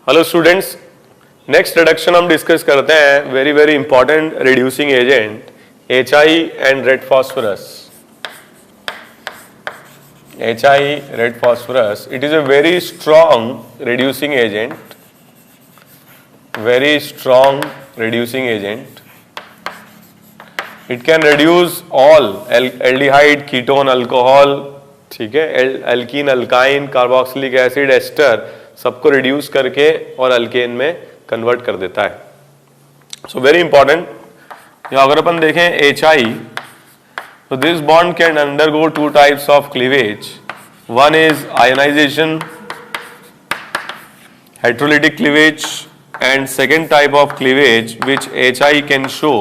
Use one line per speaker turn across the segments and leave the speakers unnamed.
Hello students, next reduction हम discuss करते हैं very very important reducing agent HI and red phosphorus. HI red phosphorus, it is a very strong reducing agent, very strong reducing agent. It can reduce all aldehyde, ketone, alcohol, ठीक है, alkene, alkyne, carboxylic acid, ester, सबको reduce करके और alkane में convert कर देता है। So very important, अगर अपन देखें HI, तो this bond can undergo two types of cleavage. One is ionisation, heterolytic cleavage, and second type of cleavage which HI can show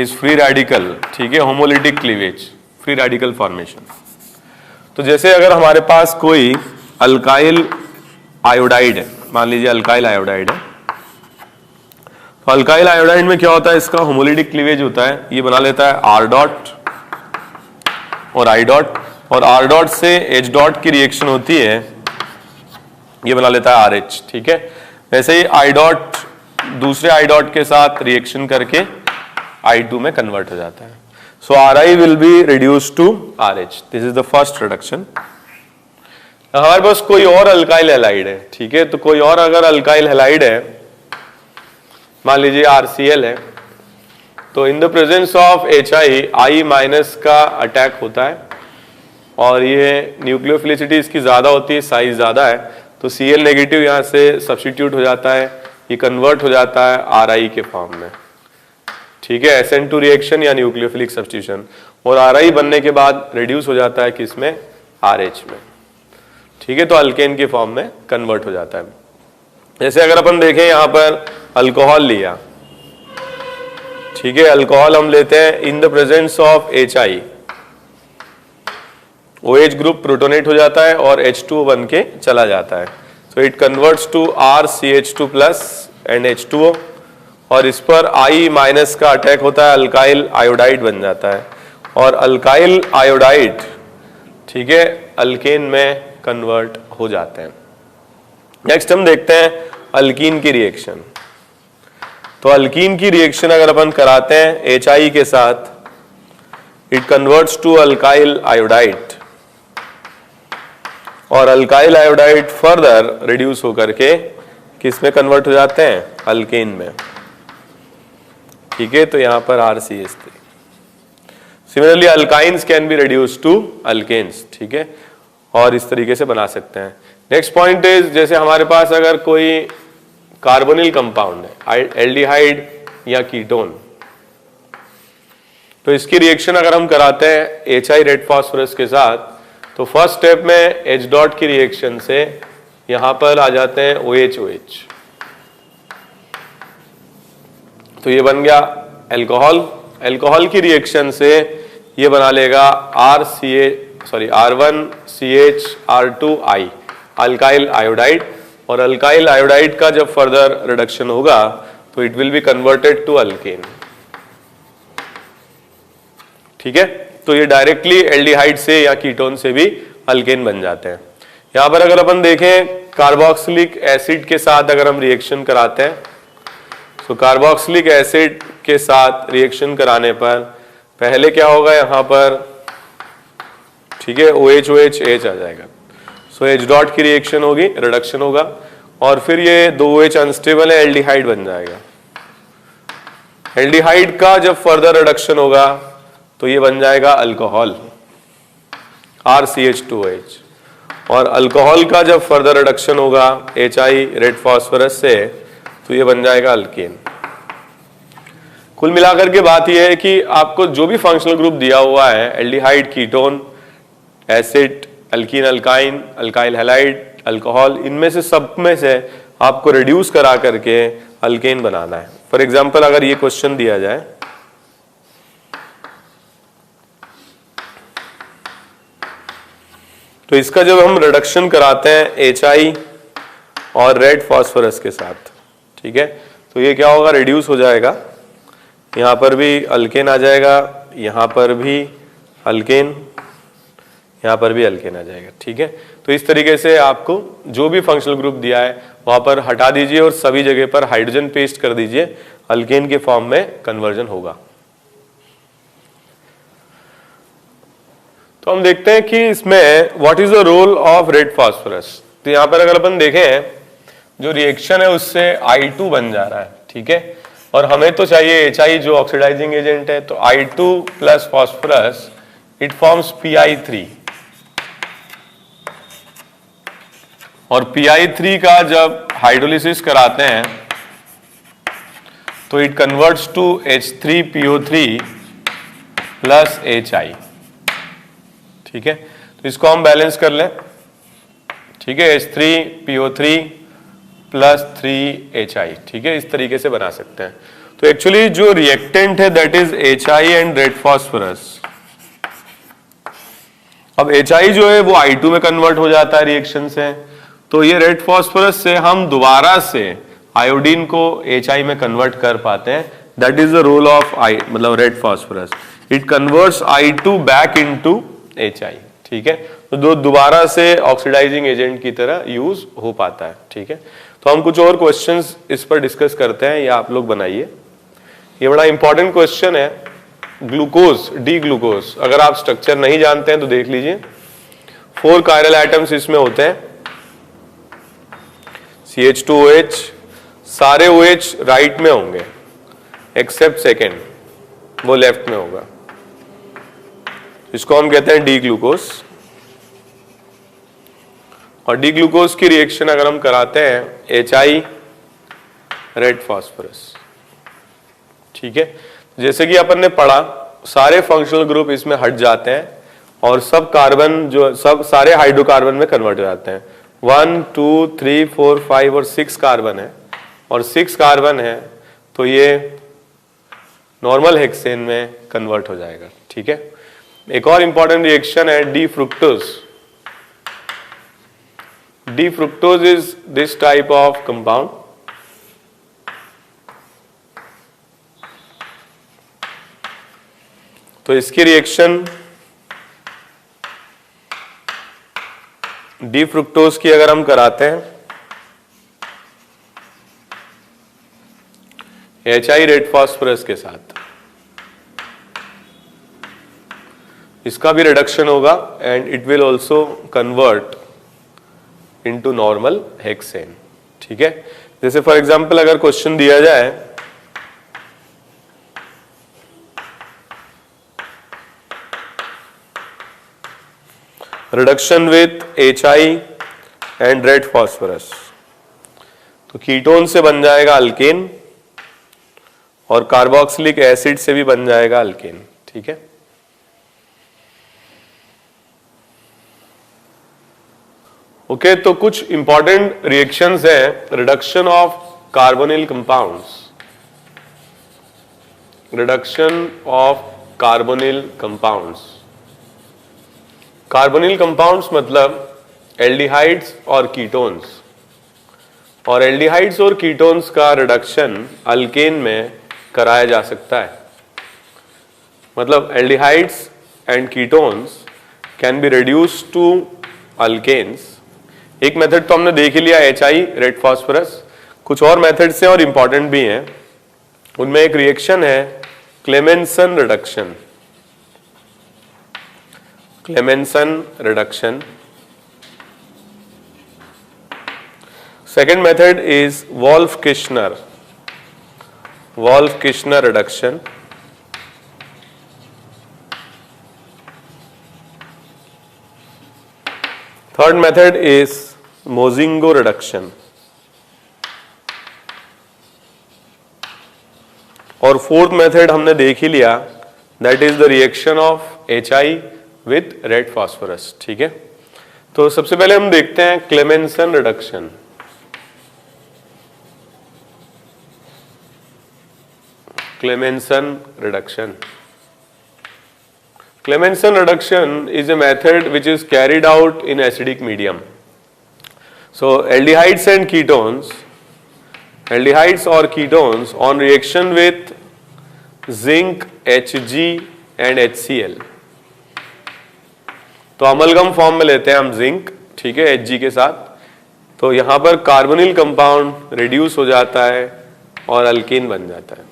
is free radical, ठीक है, homolytic cleavage, free radical formation। तो जैसे अगर हमारे पास कोई alkyl iodide है, मान लीजिए अल्काइल आयोडाइड है, तो अल्काइल आयोडाइड में क्या होता है, इसका होमोलिटिक क्लीवेज होता है, ये बना लेता है R डॉट और I डॉट, और R डॉट से H डॉट की रिएक्शन होती है, ये बना लेता है RH, ठीक है। वैसे ही I डॉट दूसरे I डॉट के साथ रिएक्शन करके I2 में कन्वर्ट हो जाता है। So RI will be reduce to RH, this is the first reduction. हमारे पास कोई और अल्काइल हैलाइड है, ठीक है, तो कोई और अगर अल्काइल हैलाइड है, मान लीजिए RCl है, तो in the presence of HI I minus का अटैक होता है और ये न्यूक्लियोफिलिसिटी इसकी ज्यादा होती है, साइज ज्यादा है, तो Cl नेगेटिव यहाँ से सब्स्टिट्यूट हो जाता है, ये कन्वर्ट हो जाता है RI के फॉर्म में, ठीक है, SN2 रिएक्शन या न्यूक्लियोफिलिक सब्स्टिट्यूशन, और RI बनने के बाद रिड्यूस हो जाता है किसमें, RH में, ठीक है, तो अल्केन के फॉर्म में कन्वर्ट हो जाता है। जैसे अगर अपन देखें यहाँ पर अल्कोहल लिया, ठीक है, अल्कोहल हम लेते हैं in the presence of HI, OH group protonate हो जाता है और H2O बन के चला जाता है, so it converts to RCH2 plus and H2O, और इस पर I माइनस का अटैक होता है, अल्काइल आयोडाइड बन जाता है, और अल्काइल आयोडाइड, ठीक है, अल्केन में कन्वर्ट हो जाते हैं। नेक्स्ट हम देखते हैं अल्कीन की रिएक्शन। तो अल्कीन की रिएक्शन अगर अपन कराते हैं HI के साथ, it converts to alkyl iodide, और अल्काइल आयोडाइड फर्दर रिड्यूस होकर के किस में कन्वर्ट हो जाते हैं, अल्केन में, ठीक है, तो यहां पर RCH3। Similarly alkynes can be reduce to alkanes, ठीक है, और इस तरीके से बना सकते हैं। नेक्स्ट पॉइंट इज, जैसे हमारे पास अगर कोई कार्बोनिल कंपाउंड है, एल्डिहाइड या कीटोन, तो इसकी रिएक्शन अगर हम कराते हैं HI रेड फॉस्फोरस के साथ, तो फर्स्ट स्टेप में H डॉट की रिएक्शन से यहां पर आ जाते हैं OH, तो ये बन गया एल्कोहल। एल्कोहल की रिएक्शन से ये बना लेगा R1CH2I, अल्काइल आयोडाइड, और अल्काइल आयोडाइड का जब फर्दर रिडक्शन होगा तो it will be converted to alkane, ठीक है, तो ये डायरेक्टली एल्डिहाइड से या कीटोन से भी अल्केन बन जाते हैं। यहां पर अगर अपन देखें कार्बोक्सिलिक एसिड के साथ अगर हम रिएक्शन कराते हैं, तो कार्बोक्सिलिक एसिड के साथ रिएक्शन कराने पर पहले क्या होगा, यहां पर, ठीक है, OH आ जाएगा, सो H डॉट की रिएक्शन होगी, रिडक्शन होगा, और फिर ये दो OH अनस्टेबल है, एल्डिहाइड बन जाएगा। एल्डिहाइड का जब फर्दर रिडक्शन होगा तो ये बन जाएगा अल्कोहल, RCH2OH, और अल्कोहल का जब फर्दर रिडक्शन होगा HI रेड फॉस्फोरस से, तो ये बन जाएगा अल्केन। कुल मिलाकर के बात यह है कि आपको जो भी फंक्शनल ग्रुप दिया हुआ है, aldehyde, ketone, acid, alkyne, alkyne, alkyl halide, alcohol, इनमें से सब में से आपको रिड्यूस करा करके अल्केन बनाना है। फॉर एग्जांपल अगर ये क्वेश्चन दिया जाए, तो इसका जब हम रिडक्शन कराते हैं HI और रेड फॉस्फोरस के साथ, ठीक है, तो ये क्या होगा, रिड्यूस हो जाएगा, यहां पर भी अल्केन आ जाएगा, यहां पर भी अल्केन, यहाँ पर भी अल्केन आ जाएगा। ठीक है, तो इस तरीके से आपको जो भी फंक्शनल ग्रुप दिया है वहां पर हटा दीजिए और सभी जगह पर हाइड्रोजन पेस्ट कर दीजिए, अल्केन के फॉर्म में कन्वर्जन होगा। तो हम देखते हैं कि इसमें what is the role of red phosphorus. तो यहाँ पर अगर अपन देखें जो रिएक्शन है उससे I2 बन जा रहा है। ठीक है, और हमें तो चाहिए HI जो ऑक्सीडाइजिंग एजेंट है, तो I2 plus phosphorus it forms PI3, और PI3 का जब हाइड्रोलिसिस कराते हैं तो it converts to H3PO3 plus HI। ठीक है, तो इसको हम बैलेंस कर लें। ठीक है, H3PO3 प्लस 3HI। ठीक है, इस तरीके से बना सकते हैं। तो एक्चुअली जो रिएक्टेंट है that is HI and red phosphorus. अब HI जो है वो I2 में कन्वर्ट हो जाता है रिएक्शन से, तो ये रेड फास्फोरस से हम दोबारा से आयोडीन को HI में कन्वर्ट कर पाते हैं। That is the role of मतलब red phosphorus, it converts I2 back into HI। ठीक है, तो दोबारा से ऑक्सीडाइजिंग एजेंट की तरह यूज हो पाता है। ठीक है, तो हम कुछ और क्वेश्चंस इस पर डिस्कस करते हैं, या आप लोग बनाइए। ये बड़ा इंपॉर्टेंट क्वेश्चन है, ग्लूकोज, डी ग्लूकोज। अगर आप स्ट्रक्चर नहीं जानते हैं तो देख लीजिए। 4 कायरल एटम्स इसमें होते हैं, CH2OH, सारे OH राइट में होंगे एक्सेप्ट सेकेंड, वो लेफ्ट में होगा। इसको हम कहते हैं डी ग्लूकोज। और डी ग्लूकोज की रिएक्शन अगर हम कराते हैं HI रेड फास्फोरस। ठीक है, जैसे कि अपन ने पढ़ा सारे फंक्शनल ग्रुप इसमें हट जाते हैं और सब कार्बन जो सब सारे हाइड्रोकार्बन में कन्वर्ट हो जाते हैं। 1 2 3 4 5 और 6 कार्बन है, और 6 कार्बन है तो ये नॉर्मल हेक्सेन में कन्वर्ट हो जाएगा। ठीक है, एक और इंपॉर्टेंट रिएक्शन है D fructose. D fructose is this type of compound. तो इसकी रिएक्शन डी फ्रुक्टोज की अगर हम कराते हैं HI रेड फास्फोरस के साथ, इसका भी रिडक्शन होगा and it will also convert into normal hexane. ठीक है, जैसे फॉर एग्जांपल अगर क्वेश्चन दिया जाए reduction with HI and red phosphorus, तो कीटोन से बन जाएगा अल्केन और कार्बोक्सिलिक एसिड से भी बन जाएगा अल्केन। ठीक है, ओके, तो कुछ इंपॉर्टेंट रिएक्शंस है reduction of carbonyl compounds. Reduction of carbonyl compounds, carbonyl compounds मतलब एल्डिहाइड्स और कीटोन्स, और एल्डिहाइड्स और कीटोन्स का रिडक्शन अल्केन में कराया जा सकता है। मतलब aldehydes and ketones can be reduced to alkanes. एक मेथड तो हमने देख ही लिया HI रेड फास्फोरस, कुछ और मेथड्स हैं और इंपॉर्टेंट भी हैं। उनमें एक रिएक्शन है Clemmensen reduction. Clemmensen reduction. Second method is Wolff Kishner, Wolff Kishner reduction. Third method is Mozingo reduction, और फोर्थ मेथड हमने देख ही लिया, that is the reaction of HI with red phosphorus. ठीक है, तो सबसे पहले हम देखते हैं Clemmensen reduction. Clemmensen reduction, Clemenson reduction is a method which is carried out in acidic medium. So aldehydes and ketones, aldehydes or ketones on reaction with zinc, Hg and HCl, तो amalgam form में लेते हैं हम zinc, ठीक है, Hg के साथ, तो यहां पर कार्बोनिल कंपाउंड रिड्यूस हो जाता है और अल्कीन बन जाता है,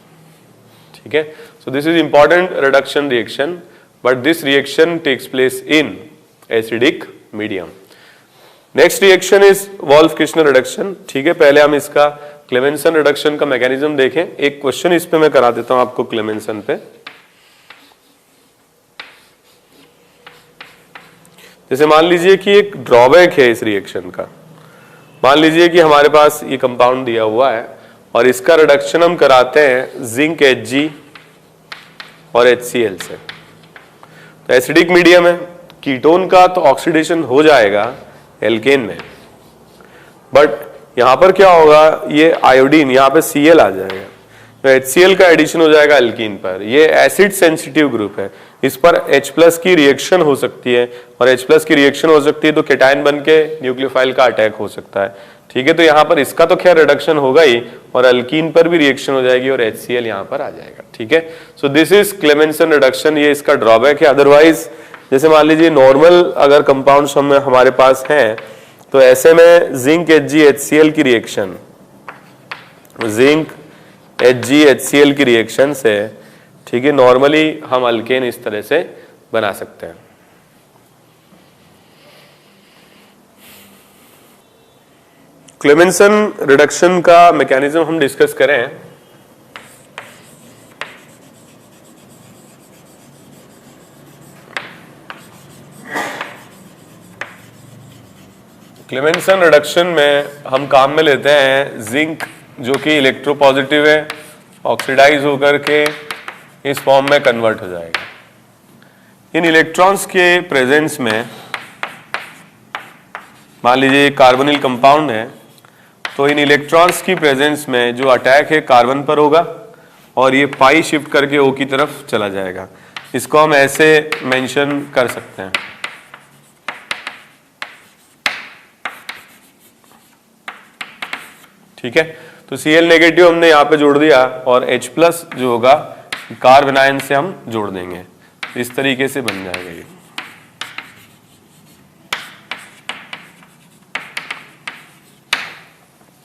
ठीक है। So this is important reduction reaction, but this reaction takes place in acidic medium. Next reaction is Wolff Kishner reduction, ठीक है। पहले हम इसका क्लेमेंसन रिडक्शन का मैकेनिज्म देखें। एक क्वेश्चन इस पे मैं करा देता हूं आपको क्लेमेंसन पे। जैसे मान लीजिए कि एक ड्रॉबैक है इस रिएक्शन का, मान लीजिए कि हमारे पास ये कंपाउंड दिया हुआ है और इसका रिडक्शन हम कराते हैं जिंक Hg और HCl से, तो एसिडिक मीडियम है, कीटोन का तो ऑक्सीडेशन हो जाएगा एल्केन में, बट यहां पर क्या होगा, ये आयोडीन यहां पे Cl आ जाएगा, तो HCl का एडिशन हो जाएगा एल्कीन पर। ये एसिड सेंसिटिव ग्रुप है, इस पर H+ की रिएक्शन हो सकती है, और H+ की रिएक्शन हो सकती है तो केटायन बन के न्यूक्लियोफाइल का अटैक हो सकता है, ठीक है। तो यहाँ पर इसका तो खैर रिडक्शन होगा ही, और अल्कीन पर भी रिएक्शन हो जाएगी और HCl यहाँ पर आ जाएगा, ठीक है। So this is Clemmensen reduction, ये इसका ड्रॉबैक है। अदरवाइज जैसे मान लीजिए नॉर्मल अगर कंपाउंड्स हमारे पास हैं, तो ऐसे में जिंक Hg HCl की रिएक्शन, जिंक Hg HCl की रिएक्शन से, ठीक है, नॉर्मली हम अल्केन इस तरह से बना सकते हैं। क्लेमेंसन रिडक्शन का मैकेनिज्म हम डिस्कस करें। क्लेमेंसन रिडक्शन में हम काम में लेते हैं जिंक, जो कि इलेक्ट्रोपॉजिटिव है, ऑक्सीडाइज होकर के इस फॉर्म में कन्वर्ट हो जाएगा। इन इलेक्ट्रॉन्स के प्रेजेंस में मान लीजिए कार्बोनिल कंपाउंड है, तो इन इलेक्ट्रॉन्स की प्रेजेंस में जो अटैक है कार्बन पर होगा और ये पाई शिफ्ट करके O की तरफ चला जाएगा। इसको हम ऐसे मेंशन कर सकते हैं, ठीक है। तो Cl नेगेटिव हमने यहाँ पे जोड़ दिया और H+ जो होगा कार्बन आयन से हम जोड़ देंगे, इस तरीके से बन जाएगा ये।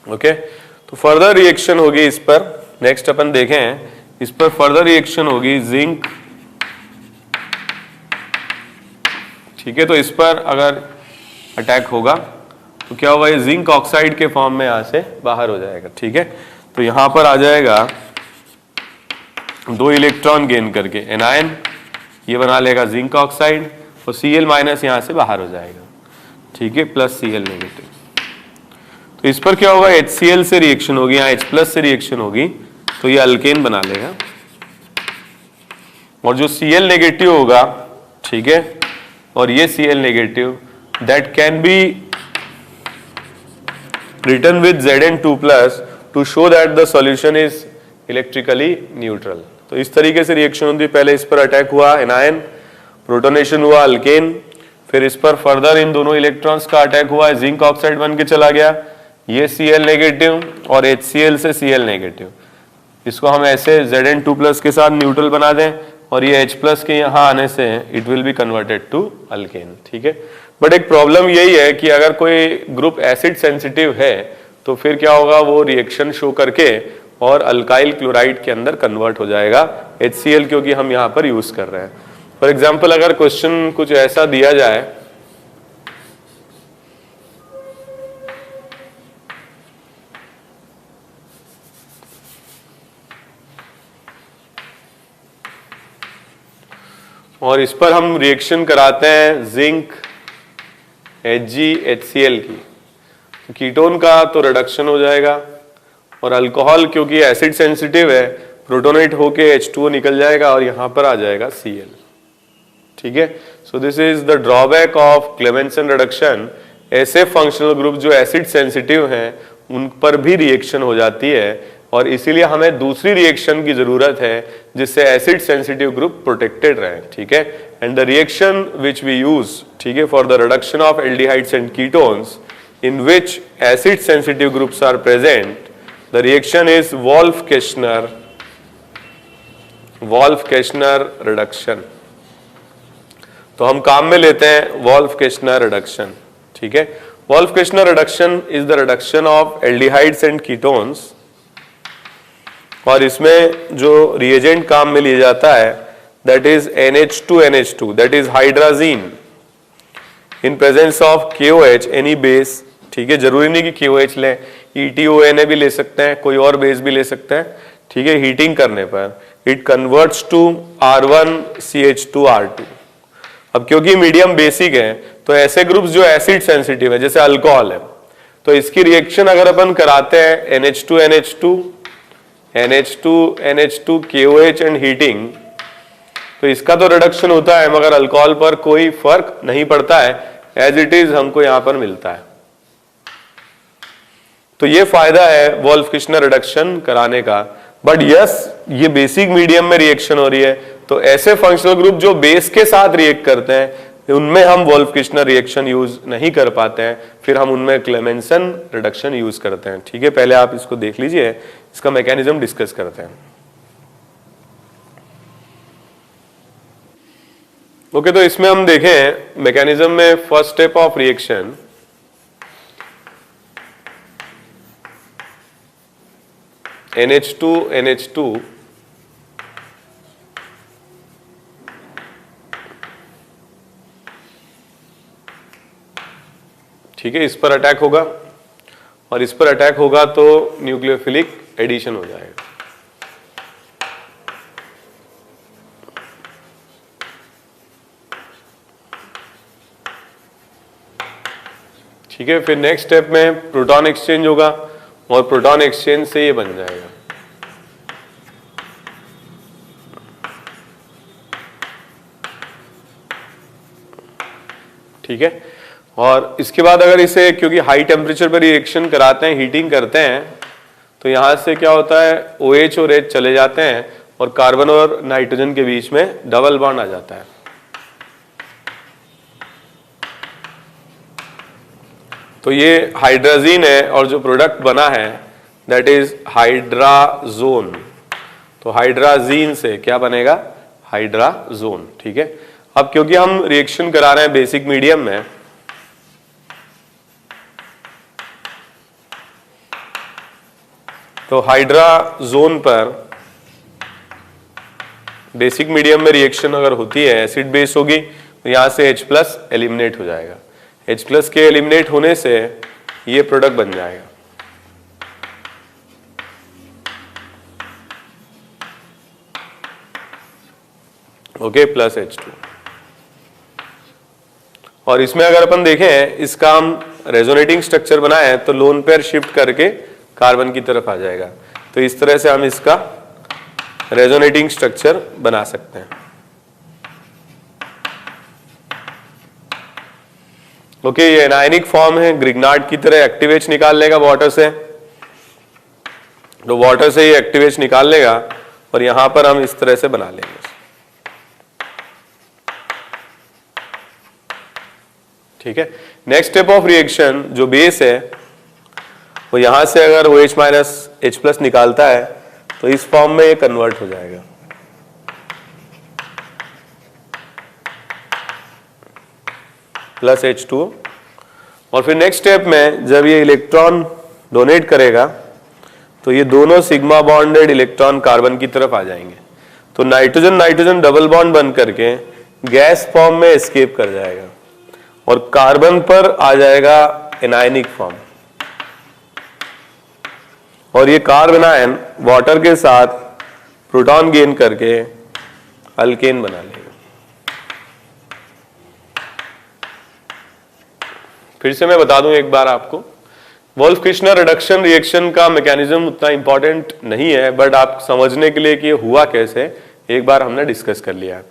ओके, तो फर्दर रिएक्शन होगी इस पर, नेक्स्ट अपन देखें, इस पर फर्दर रिएक्शन होगी जिंक, ठीक है। तो इस पर अगर अटैक होगा तो क्या होगा, ये जिंक ऑक्साइड के फॉर्म में यहां से बाहर हो जाएगा, ठीक है। तो यहां पर आ जाएगा 2 इलेक्ट्रॉन गेन करके एनायन, ये बना लेगा जिंक ऑक्साइड, और Cl- यहां से बाहर हो जाएगा, ठीक है, प्लस Cl नेगेटिव। तो इस पर क्या होगा, HCl से रिएक्शन होगी, यहाँ H+ से रिएक्शन होगी, तो ये अल्केन बना लेगा, और जो Cl नेगेटिव होगा, ठीक है, और ये Cl negative, that can be written with Zn2+ to show that the solution is electrically neutral। तो इस तरीके से रिएक्शन होती है, पहले इस पर अटैक हुआ एनायन, प्रोटोनेशन हुआ अल्केन, फिर इस पर फर्दर इन दोनों इलेक्ट्रॉन्स का अटैक हुआ, जिंक ऑक्साइड बन के चला गया, ये Cl नेगेटिव और HCl से Cl नेगेटिव, इसको हम ऐसे Zn2+ के साथ न्यूट्रल बना दें, और ये H+ के यहाँ आने से it will be converted to alkane, ठीक है। बट एक प्रॉब्लम यही है कि अगर कोई ग्रुप एसिड सेंसिटिव है तो फिर क्या होगा, वो रिएक्शन शो करके और अल्काइल क्लोराइड के अंदर कन्वर्ट हो जाएगा HCl, क्योंकि हम यहाँ पर यूज कर रहे हैं। फॉर एग्जाम्पल अगर क्वेश्चन कुछ ऐसा दिया जाए, और इस पर हम रिएक्शन कराते हैं जिंक Hg HCl की, तो कीटोन का तो रिडक्शन हो जाएगा, और अल्कोहल क्योंकि एसिड सेंसिटिव है, प्रोटोनेट होके H2O निकल जाएगा और यहां पर आ जाएगा Cl, ठीक है। So this is the drawback of Clemmensen reduction. ऐसे फंक्शनल ग्रुप जो एसिड सेंसिटिव हैं उन पर भी रिएक्शन हो जाती है, और इसीलिए हमें दूसरी रिएक्शन की जरूरत है जिससे एसिड सेंसिटिव ग्रुप प्रोटेक्टेड रहे, ठीक है। And the reaction which we use, ठीक है, for the reduction of aldehydes and ketones in which acid sensitive groups are present, the reaction is Wolff-Kishner reduction। तो हम काम में लेते हैं वोल्फ-किर्चनर रिडक्शन, ठीक है। Wolff-Kirchner reduction is the reduction of aldehydes and ketones, और इसमें जो रिएजेंट काम में लिया जाता है that is NH2NH2, that is hydrazine in presence of KOH any base, ठीक है। जरूरी नहीं कि KOH लें, ETONA भी ले सकते हैं, कोई और बेस भी ले सकते हैं, ठीक है। हीटिंग करने पर इट कन्वर्ट्स टू R1CH2R2। अब क्योंकि मीडियम बेसिक है तो ऐसे ग्रुप्स जो एसिड सेंसिटिव है जैसे अल्कोहल है, तो इसकी रिएक्शन अगर अपन कराते हैं NH2NH2 NH2NH2 KOH and heating, तो इसका तो रिडक्शन होता है मगर अल्कोहल पर कोई फर्क नहीं पड़ता है, एज इट इज हमको यहां पर मिलता है। तो ये फायदा है वोल्फ-किर्चनर रिडक्शन कराने का। बट यस, ये बेसिक मीडियम में रिएक्शन हो रही है, तो ऐसे फंक्शनल ग्रुप जो बेस के साथ रिएक्ट करते हैं उनमें हम वोल्फ-किर्चनर रिएक्शन यूज नहीं कर पाते हैं, फिर हम उनमें क्लेमेंसन रिडक्शन यूज करते हैं, ठीक है। पहले आप इसको देख लीजिए, इसका मैकेनिज्म डिस्कस करते हैं। ओके, तो इसमें हम देखें मैकेनिज्म में first step of reaction NH2NH2 ठीक है, इस पर अटैक होगा, और इस पर अटैक होगा तो न्यूक्लियोफिलिक एडिशन हो जाएगा। ठीक है, फिर नेक्स्ट स्टेप में प्रोटॉन एक्सचेंज होगा, और प्रोटॉन एक्सचेंज से ये बन जाएगा ठीक है। और इसके बाद अगर इसे, क्योंकि हाई टेम्परेचर पर रिएक्शन कराते हैं, हीटिंग करते हैं, तो यहां से क्या होता है OH और H चले जाते हैं और कार्बन और नाइट्रोजन के बीच में डबल बॉन्ड आ जाता है। तो ये हाइड्राजीन है और जो प्रोडक्ट बना है दैट इज हाइड्राजोन। तो हाइड्राजीन से क्या बनेगा, हाइड्राजोन, ठीक है। अब क्योंकि हम रिएक्शन करा रहे हैं बेसिक मीडियम में, तो हाइड्राजोन पर बेसिक मीडियम में रिएक्शन अगर होती है, एसिड बेस होगी, तो यहां से H+ एलिमिनेट हो जाएगा। H+ के एलिमिनेट होने से ये प्रोडक्ट बन जाएगा। Okay, plus H2। और इसमें अगर अपन देखें, इसका हम रेजोनेटिंग स्ट्रक्चर बनाए हैं तो लोन पेयर शिफ्ट करके कार्बन की तरफ आ जाएगा। तो इस तरह से हम इसका रेजोनेटिंग स्ट्रक्चर बना सकते हैं। ओके, ये एनायनिक फॉर्म है, ग्रिग्नार्ड की तरह एक्टिव H निकाल लेगा वाटर से, तो वाटर से ये एक्टिव H निकाल लेगा और यहां पर हम इस तरह से बना लेंगे। ठीक है, नेक्स्ट स्टेप ऑफ रिएक्शन जो बेस है वो यहां से अगर OH- H+ निकालता है तो इस फॉर्म में ये कन्वर्ट हो जाएगा। Plus H2। और फिर नेक्स्ट स्टेप में जब ये इलेक्ट्रॉन डोनेट करेगा तो ये दोनों सिग्मा बॉन्डेड इलेक्ट्रॉन कार्बन की तरफ आ जाएंगे, तो नाइट्रोजन नाइट्रोजन डबल बॉन्ड बन करके गैस फॉर्म में एस्केप कर जाएगा और कार्बन पर आ जाएगा एनायनिक फॉर्म, और ये कार्बन आयन वाटर के साथ प्रोटॉन गेन करके अल्केन बना लेगा। फिर से मैं बता दूं एक बार आपको, वोल्फ-किर्चनर रिडक्शन रिएक्शन का मैकेनिज्म उतना इंपॉर्टेंट नहीं है, बट आप समझने के लिए कि हुआ कैसे एक बार हमने डिस्कस कर लिया।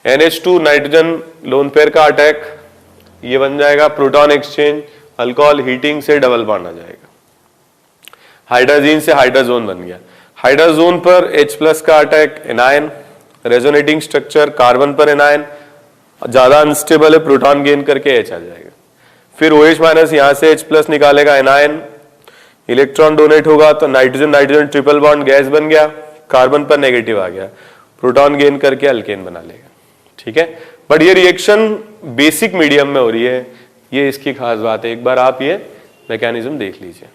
NH2 नाइट्रोजन लोन पेयर का अटैक, ये बन जाएगा प्रोटॉन एक्सचेंज, अल्कोहल हीटिंग से डबल बॉन्ड आ जाएगा, हाइड्राजीन से हाइड्राजोन बन गया। हाइड्राजोन पर H+ का attack, anion, resonating structure carbon पर एनायन, ज्यादा अनस्टेबल है, प्रोटॉन गेन करके H आ जाएगा। फिर OH- यहां से H+ निकालेगा, एनायन, इलेक्ट्रॉन डोनेट होगा तो nitrogen nitrogen triple bond gas बन गया, कार्बन पर नेगेटिव आ गया, प्रोटॉन गेन करके अल्केन बना लेगा। ठीक है। बट ये रिएक्शन बेसिक मीडियम में हो रही है, ये इसकी खास बात है। एक बार आप ये मैकेनिज्म देख लीजिए।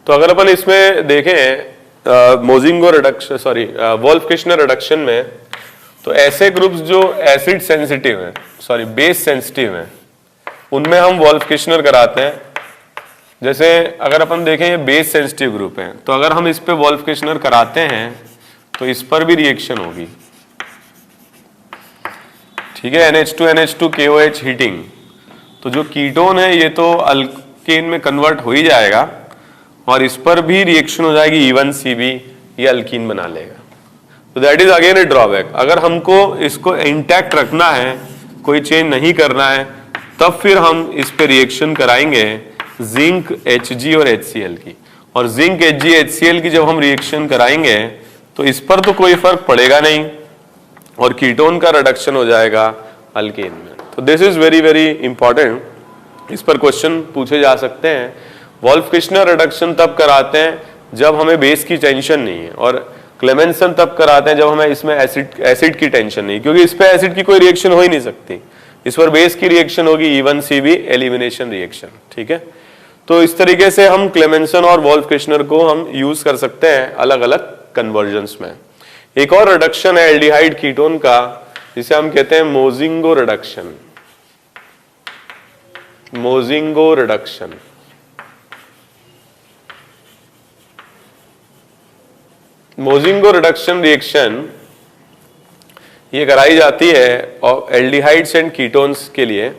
तो अगर अपन इसमें देखें मोजिंगो रिडक्शन, सॉरी वोल्फ-किर्शनर रिडक्शन में, तो ऐसे ग्रुप्स जो एसिड सेंसिटिव हैं, सॉरी बेस सेंसिटिव हैं, उनमें हम वोल्फ-किर्शनर कराते हैं। जैसे अगर अपन देखें ये बेस सेंसिटिव ग्रुप है, तो अगर हम इस पे वोल्फ-किर्शनर कराते हैं तो इस पर भी रिएक्शन होगी, ठीक है। NH2 KOH हीटिंग, तो जो कीटोन है ये तो अल्केन में कन्वर्ट हो ही जाएगा और इस पर भी रिएक्शन हो जाएगी E1CB, ये अल्कीन बना लेगा। तो that is again A drawback. अगर हमको इसको इंटैक्ट रखना है, कोई चेंज नहीं करना है, तब फिर हम इस पे रिएक्शन कराएंगे जिंक Hg और HCl की। और जिंक Hg HCl की जब हम रिएक्शन कराएंगे तो इस पर तो कोई फर्क पड़ेगा नहीं और कीटोन का रिडक्शन हो जाएगा अल्केन में। तो this is very very important, इस पर क्वेश्चन पूछे जा सकते हैं। वोल्फ-किर्शनर रिडक्शन तब कराते हैं जब हमें बेस की टेंशन नहीं है, और क्लेमेंसन तब कराते हैं जब हमें इसमें एसिड की टेंशन नहीं, क्योंकि इस पे एसिड की कोई रिएक्शन हो ही नहीं सकती। इस पर बेस की रिएक्शन होगी E1CB एलिमिनेशन रिएक्शन, ठीक है। तो इस तरीके से हम क्लेमेंसन और वोल्फ-किर्शनर को हम यूज कर सकते हैं अलग अलग कन्वर्जन्स में। एक और रिडक्शन है एल्डिहाइड कीटोन का, जिसे हम कहते हैं मोजिंगो रिडक्शन। मोजिंगो रिडक्शन, मोजिंगो रिडक्शन रिएक्शन ये कराई जाती है एल्डिहाइड्स एंड कीटोन्स के लिए,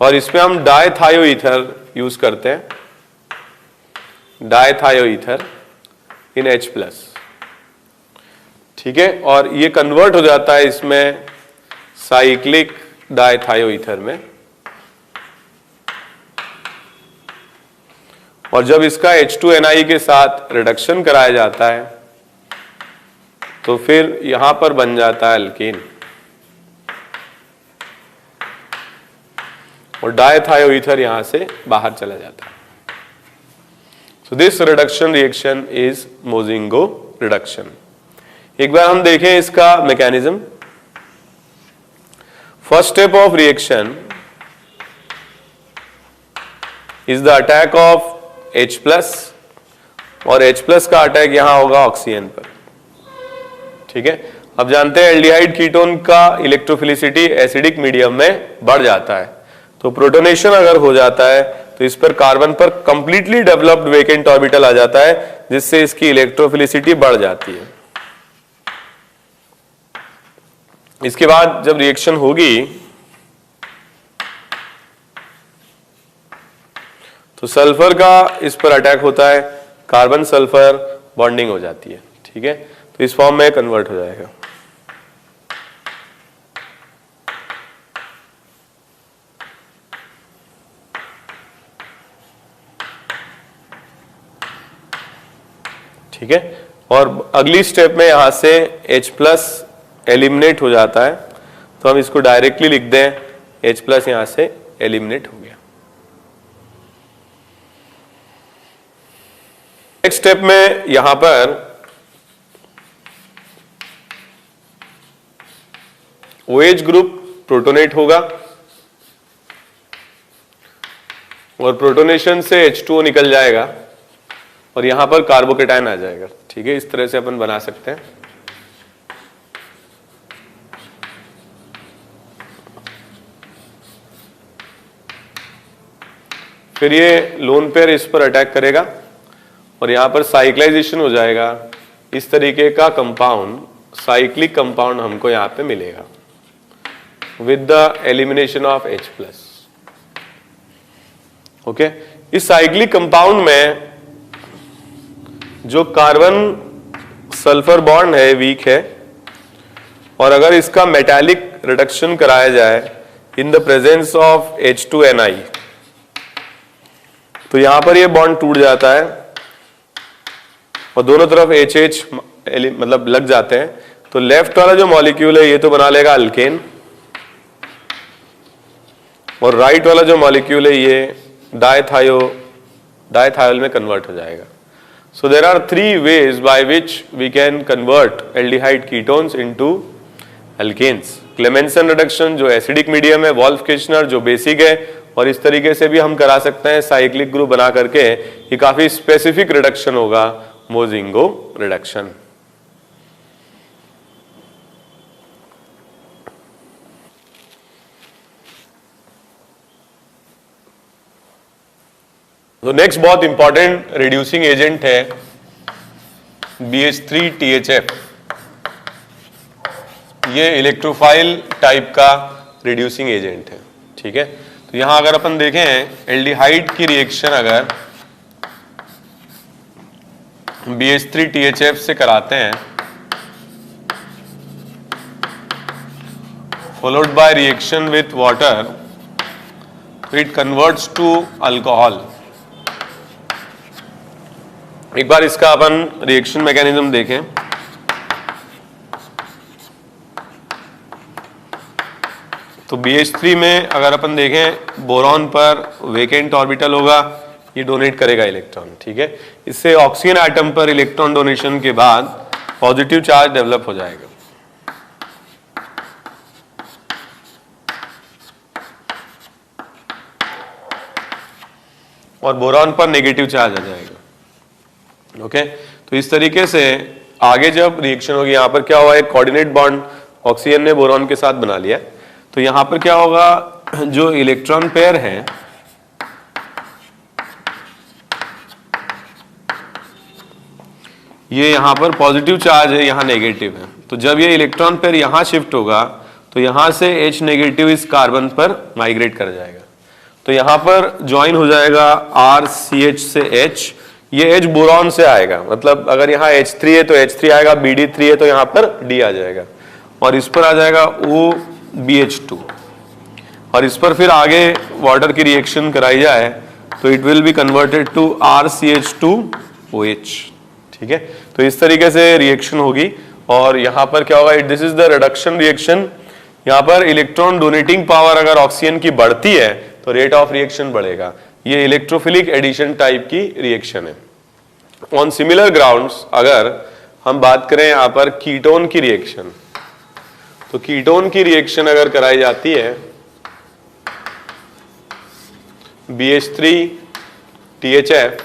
और इसमें हम डायथायोईथर यूज करते हैं, डायथायोईथर इन H+, ठीक है। और ये कन्वर्ट हो जाता है इसमें साइक्लिक डायथायोईथर में, और जब इसका H2NI के साथ रिडक्शन कराया जाता है तो फिर यहां पर बन जाता है अल्केन, और डायथायोईथर यहां से बाहर चला जाता है। So this reduction reaction is Mozingo reduction. एक बार हम देखें इसका mechanism. First step of reaction is the attack of H+, और H+ का अटैक यहां होगा ऑक्सीजन पर, ठीक है। अब जानते हैं एल्डिहाइड कीटोन का इलेक्ट्रोफिलिसिटी एसिडिक मीडियम में बढ़ जाता है, तो प्रोटोनेशन अगर हो जाता है तो इस पर कार्बन पर कंप्लीटली डेवलप्ड वेकेंट ऑर्बिटल आ जाता है, जिससे इसकी इलेक्ट्रोफिलिसिटी बढ़ जाती है। इसके बाद जब रिएक्शन होगी तो सल्फर का इस पर अटैक होता है, कार्बन सल्फर बॉन्डिंग हो जाती है, ठीक है। तो इस फॉर्म में कन्वर्ट हो जाएगा। ठीक है। और अगली स्टेप में यहां से H+ एलिमिनेट हो जाता है, तो हम इसको डायरेक्टली लिख दें H+ यहां से एलिमिनेट हो गया। नेक्स्ट स्टेप में यहां पर OH ग्रुप प्रोटोनेट होगा, और प्रोटोनेशन से H2O निकल जाएगा और यहां पर कार्बोकेटायन आ जाएगा, ठीक है। इस तरह से अपन बना सकते हैं। फिर ये लोन पेयर इस पर अटैक करेगा और यहां पर साइक्लाइजेशन हो जाएगा। इस तरीके का कंपाउंड, साइक्लिक कंपाउंड हमको यहां पे मिलेगा with the elimination of H+, okay. इस साइक्लिक कंपाउंड में जो कार्बन सल्फर बॉन्ड है वीक है, और अगर इसका मेटालिक रिडक्शन कराया जाए in the presence of H2NI, तो यहां पर ये बॉन्ड टूट जाता है और दोनों तरफ HH मतलब लग जाते हैं। तो लेफ्ट वाला जो मॉलिक्यूल है ये तो बना लेगा अल्केन, और राइट वाला जो मॉलिक्यूल है ये डायथायो डाइथायोल में कन्वर्ट हो जाएगा। So there are 3 ways by which we can convert aldehyde ketones into alkenes. Clemmensen reduction जो एसिडिक मीडियम है, वोल्फ-किर्चनर जो बेसिक है, और इस तरीके से भी हम करा सकते हैं साइक्लिक ग्रुप बना करके। ये काफी स्पेसिफिक रिडक्शन होगा, मोजिंगो रिडक्शन। तो नेक्स्ट बहुत इंपॉर्टेंट रिड्यूसिंग एजेंट है BH3THF। ये इलेक्ट्रोफाइल टाइप का रिड्यूसिंग एजेंट है, ठीक है। तो यहां अगर अपन देखें एल्डिहाइड की रिएक्शन अगर BH3THF से कराते हैं, followed by reaction with water, तो इट कन्वर्ट्स टू अल्कोहल। एक बार इसका अपन रिएक्शन मैकेनिज्म देखें। तो BH3 में अगर अपन देखें बोरॉन पर वेकेंट ऑर्बिटल होगा, ये डोनेट करेगा इलेक्ट्रॉन, ठीक है। इससे ऑक्सीजन एटम पर इलेक्ट्रॉन डोनेशन के बाद पॉजिटिव चार्ज डेवलप हो जाएगा। और बोरॉन पर नेगेटिव चार्ज आ जाएगा, ओके। तो इस तरीके से आगे जब रिएक्शन होगी, यहां पर क्या हुआ, एक कोऑर्डिनेट बॉन्ड ऑक्सीजन ने बोरॉन के साथ बना लिया। तो यहां पर क्या होगा, जो इलेक्ट्रॉन पेयर है ये यहां पर पॉजिटिव चार्ज है, यहां नेगेटिव है। तो जब ये इलेक्ट्रॉन पेयर यहां शिफ्ट होगा तो यहां से H नेगेटिव इस कार्बन पर माइग्रेट कर जाएगा। तो यहां पर ज्वाइन हो जाएगा RCH से H। ये H बोरॉन से आएगा, मतलब अगर यहाँ H3 है तो H3 आएगा, BD3 है तो यहाँ पर D आ जाएगा, और इस पर आ जाएगा OBH2। और इस पर फिर आगे वाटर की रिएक्शन कराई जाए तो it will be converted to RCH2OH, ठीक है। तो इस तरीके से रिएक्शन होगी। और यहाँ पर क्या होगा, this is the reduction reaction. यहाँ पर इलेक्ट्रॉन डोनेटिंग पावर अगर ऑक्सीजन की बढ़ती है तो रेट ऑफ रिएक्शन बढ़ेगा। ये इलेक्ट्रोफिलिक एडिशन टाइप की रिएक्शन है। ऑन सिमिलर ग्राउंड्स अगर हम बात करें यहाँ पर कीटोन की रिएक्शन, तो कीटोन की रिएक्शन अगर कराई जाती है BH3THF,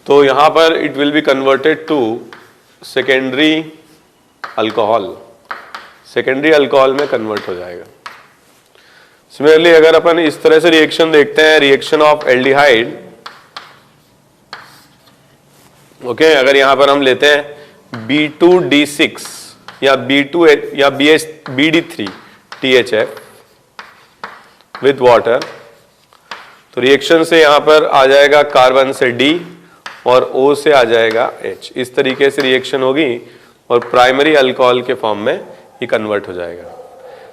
तो यहां पर it will be converted to secondary alcohol, secondary alcohol में कन्वर्ट हो जाएगा। सिमिलरली अगर अपन इस तरह से रिएक्शन देखते हैं, रिएक्शन ऑफ एल्डिहाइड, ओके, अगर यहां पर हम लेते हैं B2D6 या B2 या BD3THF विथ वाटर, तो रिएक्शन से यहां पर आ जाएगा कार्बन से D और O से आ जाएगा H। इस तरीके से रिएक्शन होगी और प्राइमरी अल्कोहल के फॉर्म में ये कन्वर्ट हो जाएगा।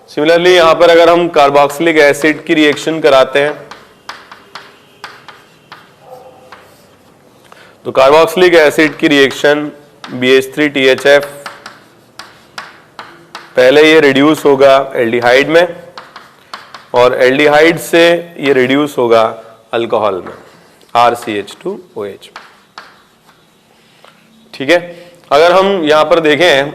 सिमिलरली यहां पर अगर हम कार्बोक्सिलिक एसिड की रिएक्शन कराते हैं, तो कार्बोक्सिलिक एसिड की रिएक्शन BH3THF, पहले ये रिड्यूस होगा एल्डिहाइड में और एल्डिहाइड से ये रिड्यूस होगा अल्कोहल में RCH2OH, ठीक है। अगर हम यहां पर देखें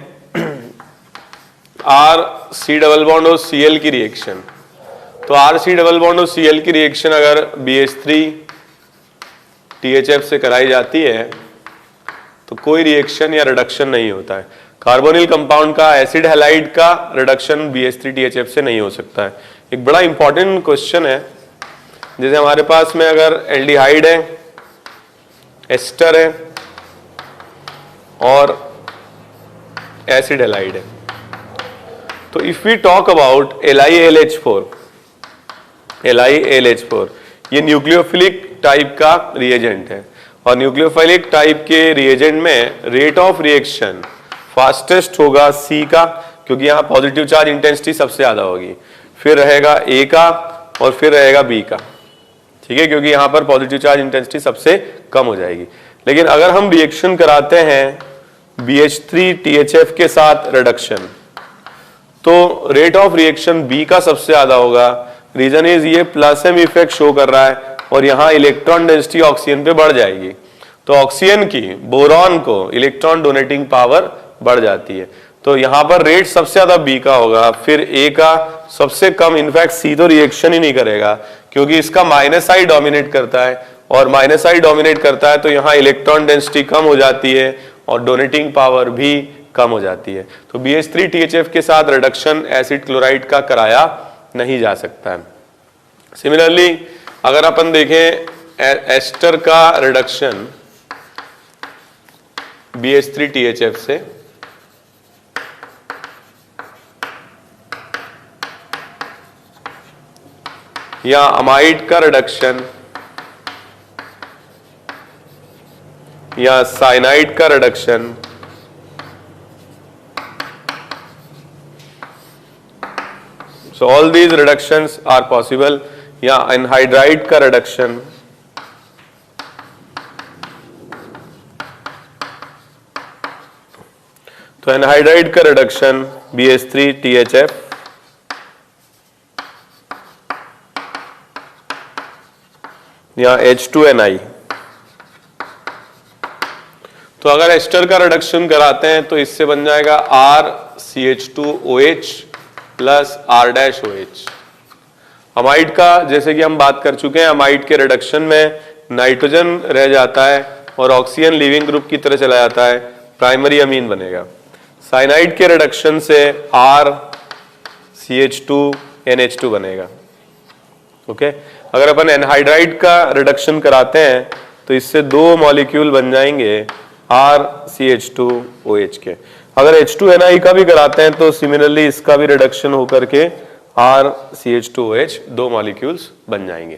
RC≡CL की रिएक्शन, तो RC≡CL की रिएक्शन अगर BH3THF से कराई जाती है तो कोई रिएक्शन या रिडक्शन नहीं होता है। कार्बोनिल कंपाउंड का, एसिड हैलाइड का रिडक्शन BH3THF से नहीं हो सकता है। एक बड़ा इंपॉर्टेंट क्वेश्चन है, जैसे हमारे पास में अगर एल्डिहाइड है, एस्टर है और एसिड हैलाइड है, तो if we talk about LiAlH4, ये न्यूक्लियोफिलिक टाइप का रिएजेंट है और न्यूक्लियोफिलिक टाइप के रिएजेंट में रेट ऑफ रिएक्शन फास्टेस्ट होगा C का, क्योंकि यहाँ पॉजिटिव चार्ज इंटेंसिटी सबसे ज्यादा होगी, फिर रहेगा A का और फिर रहेगा B का, ठीक है, क्योंकि यहाँ पर पॉजिटिव चार्ज इंटेंसिटी सबसे कम हो जाएगी। लेकिन अगर हम रिएक्शन कराते हैं BH3THF के साथ रिडक्शन, तो रेट ऑफ रिएक्शन B का सबसे ज्यादा होगा, रीजन इज ये प्लस एम इफेक्ट शो कर रहा है और यहाँ इलेक्ट्रॉन डेंसिटी ऑक्सीजन पे बढ़ जाएगी, तो ऑक्सीजन की बोरॉन को इलेक्ट्रॉन डोनेटिंग पावर बढ़ जाती है। तो यहाँ पर रेट सबसे ज्यादा बी का होगा, फिर ए का सबसे कम, इनफैक्ट सी तो रिएक्शन ही नहीं करेगा क्योंकि इसका माइनस आई डोमिनेट करता है और माइनस आई डोमिनेट करता है तो यहाँ इलेक्ट्रॉन डेंसिटी कम हो जाती है और डोनेटिंग पावर भी कम हो जाती है। तो BH3THF के साथ रिडक्शन एसिड क्लोराइड का कराया नहीं जा सकता है। सिमिलरली अगर अपन देखें एस्टर का रिडक्शन BH3THF से, या अमाइड का रिडक्शन या साइनाइड का reduction, so all these reductions are possible, या एनहाइड्राइड का रिडक्शन, तो एनहाइड्राइड का रिडक्शन BH3THF या H2NI। तो अगर एस्टर का रिडक्शन कराते हैं तो इससे बन जाएगा RCH2OH प्लस R-OH। अमाइड का जैसे कि हम बात कर चुके हैं, अमाइड के रिडक्शन में नाइट्रोजन रह जाता है और ऑक्सीजन लिविंग ग्रुप की तरह चला जाता है, प्राइमरी अमीन बनेगा। साइनाइड के रिडक्शन से RCH2NH2 बनेगा। ओके, अगर अपन एनहाइड्राइड का रिडक्शन कराते हैं तो इससे दो मॉलिक्यूल बन जाएंगे RCH2OH के। अगर H2NI का भी कराते हैं तो सिमिलरली इसका भी रिडक्शन होकर के RCH2OH दो मॉलिक्यूल्स बन जाएंगे।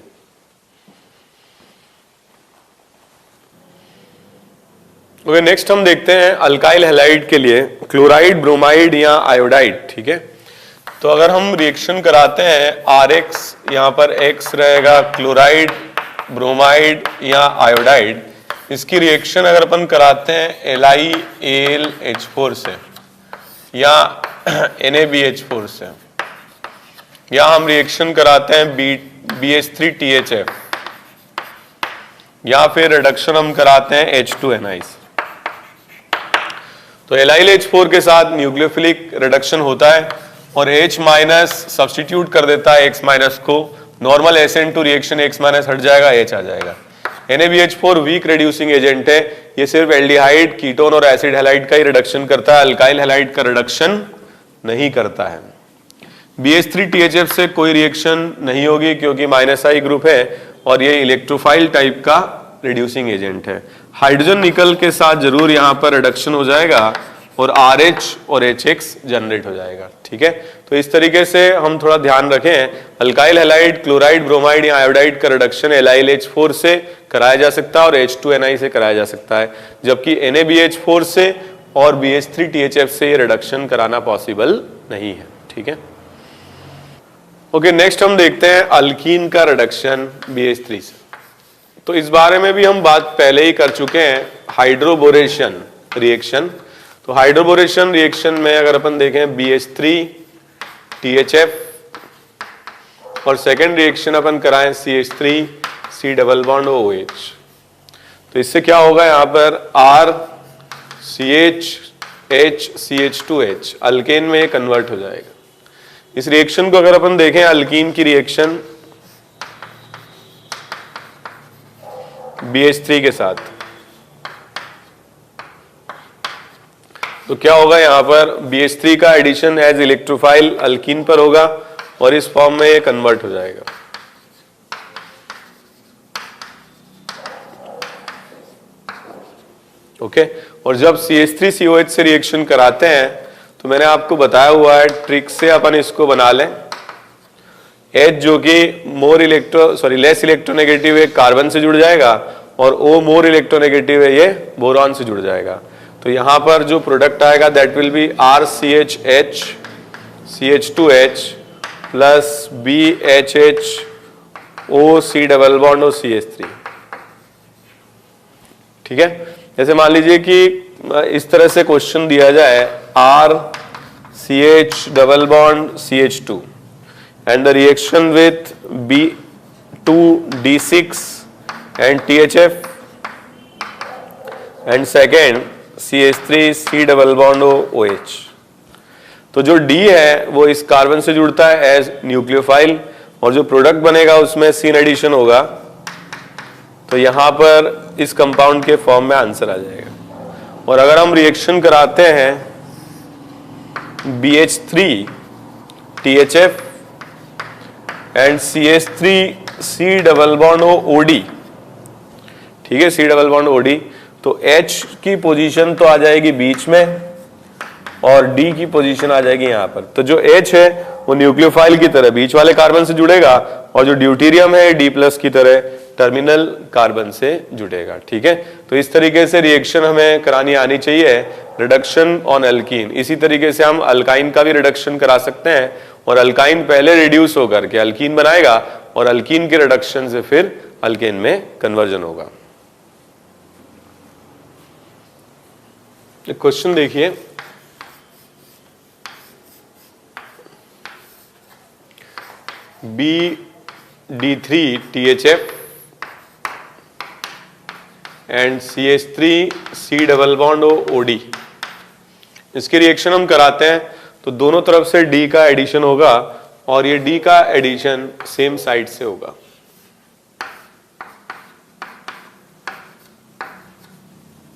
ओके, नेक्स्ट हम देखते हैं अल्काइल हैलाइड के लिए क्लोराइड, ब्रोमाइड या आयोडाइड। ठीक है, तो अगर हम रिएक्शन कराते हैं RX, यहाँ पर X रहेगा क्लोराइड, ब्रोमाइड या आयोडाइड, इसकी रिएक्शन अगर अपन कराते हैं LiAlH4 से या NaBH4 से, या हम रिएक्शन कराते हैं BH3THF, या फिर रिडक्शन हम कराते हैं H2NI से, तो LiLH4 के साथ न्यूक्लियोफिलिक रिडक्शन होता है और H माइनस सब्स्टिट्यूट कर देता है X माइनस को, normal SN2 reaction X minus हट जाएगा, H आ जाएगा। NaBH4 वीक रिड्यूसिंग एजेंट है, ये सिर्फ एल्डिहाइड, कीटोन और एसिड हैलाइड का ही रिडक्शन करता है, अल्काइल हैलाइड का रिडक्शन नहीं करता है। BH3THF से कोई रिएक्शन नहीं होगी क्योंकि माइनस आई ग्रुप है और ये इलेक्ट्रोफाइल टाइप का रिड्यूसिंग एजेंट है। हाइड्रोजन निकल के साथ जरूर यहाँ पर रिडक्शन हो जाएगा और RH और HX जनरेट हो जाएगा। ठीक है, तो इस तरीके से हम थोड़ा ध्यान रखें, अल्काइल हैलाइड, क्लोराइड, ब्रोमाइड या आयोडाइड का रिडक्शन LiLH4 से कराया जा सकता है और H2NI से कराया जा सकता है, जबकि NaBH4 से और BH3THF से ये रिडक्शन कराना पॉसिबल नहीं है। ठीक है, ओके, नेक्स्ट हम देखते हैं अल्कीन का रिडक्शन BH3 से। तो इस बारे में भी हम बात पहले ही कर चुके हैं, हाइड्रोबोरेशन रिएक्शन। तो हाइड्रोबोरेशन रिएक्शन में अगर अपन देखें BH3THF और सेकेंड रिएक्शन अपन कराएं CH3C डबल बॉन्ड OH, तो इससे क्या होगा, यहाँ पर RCHHCH2H अल्केन में कन्वर्ट हो जाएगा। इस रिएक्शन को अगर अपन देखें, अल्कीन की रिएक्शन BH3 के साथ, तो क्या होगा, यहाँ पर BH3 का एडिशन एज इलेक्ट्रोफाइल अल्कीन पर होगा और इस फॉर्म में ये कन्वर्ट हो जाएगा। ओके, और जब CH3COH से रिएक्शन कराते हैं तो मैंने आपको बताया हुआ है ट्रिक से अपन इसको बना लें, H जो कि लेस इलेक्ट्रोनेगेटिव है, कार्बन से जुड़ जाएगा और O मोर इलेक्ट्रोनेगेटिव है, ये बोरॉन से जुड़ जाएगा। तो यहां पर जो प्रोडक्ट आएगा that will be RCHH CH2H plus BHH OC double bond और CH3। ठीक है, जैसे मान लीजिए कि इस तरह से क्वेश्चन दिया जाए RCH double bond CH2 and the reaction with B2D6 and THF, and second CH3 C double bond OH। तो जो D है वो इस कार्बन से जुड़ता है एज न्यूक्लियोफाइल, और जो प्रोडक्ट बनेगा उसमें सीन एडिशन होगा, तो यहां पर इस कंपाउंड के फॉर्म में आंसर आ जाएगा। और अगर हम रिएक्शन कराते हैं BH3 THF and CH3 C double bond OD, ठीक है, C डबल बॉन्ड OD, तो H की पोजीशन तो आ जाएगी बीच में और D की पोजीशन आ जाएगी यहां पर। तो जो H है वो न्यूक्लियोफाइल की तरह बीच वाले कार्बन से जुड़ेगा, और जो ड्यूटेरियम है D+ की तरह टर्मिनल कार्बन से जुड़ेगा, ठीक है। तो इस तरीके से रिएक्शन हमें करानी आनी चाहिए, रिडक्शन ऑन एल्कीन। इसी तरीके से हम अल्काइन का भी रिडक्शन करा सकते हैं, और अल्काइन पहले रिड्यूस होकर के अल्कीन बनाएगा, और अल्कीन के रिडक्शन से फिर अल्केन में कन्वर्जन होगा। क्वेश्चन देखिए, BD3 THF and CH3 C double bond OD, इसके रिएक्शन हम कराते हैं तो दोनों तरफ से D का एडिशन होगा, और ये D का एडिशन सेम साइड से होगा।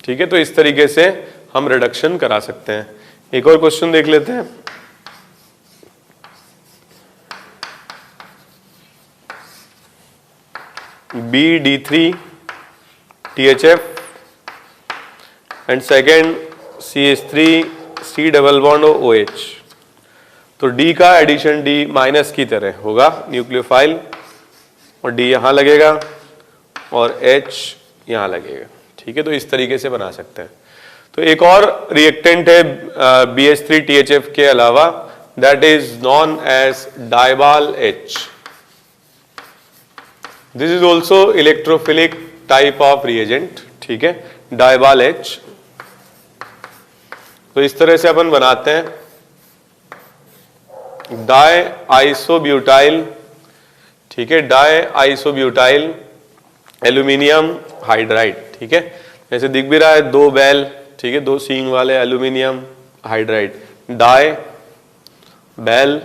ठीक है, तो इस तरीके से हम रिडक्शन करा सकते हैं। एक और क्वेश्चन देख लेते हैं। BD3 THF and second CH3 C double bond OH, तो D का एडिशन D- की तरह होगा न्यूक्लियोफाइल, और D यहां लगेगा और H यहां लगेगा। ठीक है, तो इस तरीके से बना सकते हैं। तो एक और रिएक्टेंट है BH3 THF के अलावा, that is known as DIBAL H। This is also electrophilic type of reagent, ठीक है, डाइबाल H। तो इस तरह से अपन बनाते हैं डाई आइसोब्यूटाइल, ठीक है, डाई आइसोब्यूटाइल एल्यूमिनियम हाइड्राइड। ठीक है, जैसे दिख भी रहा है, दो बैल, ठीक है, दो सींग वाले एल्यूमिनियम हाइड्राइड, डाई बैल,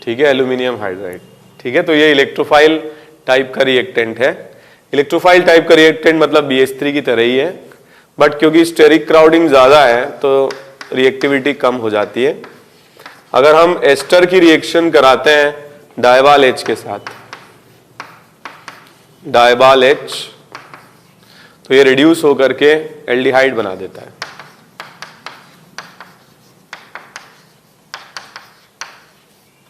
ठीक है, एल्यूमिनियम हाइड्राइड। ठीक है, तो ये इलेक्ट्रोफाइल टाइप का रिएक्टेंट है। इलेक्ट्रोफाइल टाइप का रिएक्टेंट मतलब BH3 की तरह ही है, बट क्योंकि स्टेरिक क्राउडिंग ज्यादा है तो रिएक्टिविटी कम हो जाती है। अगर हम एस्टर की रिएक्शन कराते हैं डाइबाल H के साथ, डाइबाल H, तो ये रिड्यूस होकर के एल्डिहाइड बना देता है।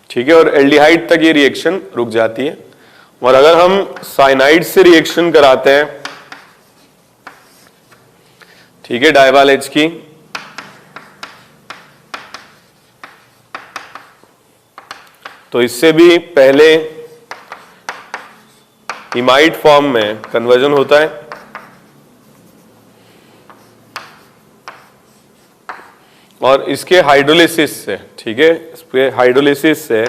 ठीक है, और एल्डिहाइड तक ये रिएक्शन रुक जाती है। और अगर हम साइनाइड से रिएक्शन कराते हैं, ठीक है, डाइबाल H की, तो इससे भी पहले इमाइड फॉर्म में कन्वर्जन होता है, और इसके हाइड्रोलिसिस से, ठीक है, इसके हाइड्रोलिसिस से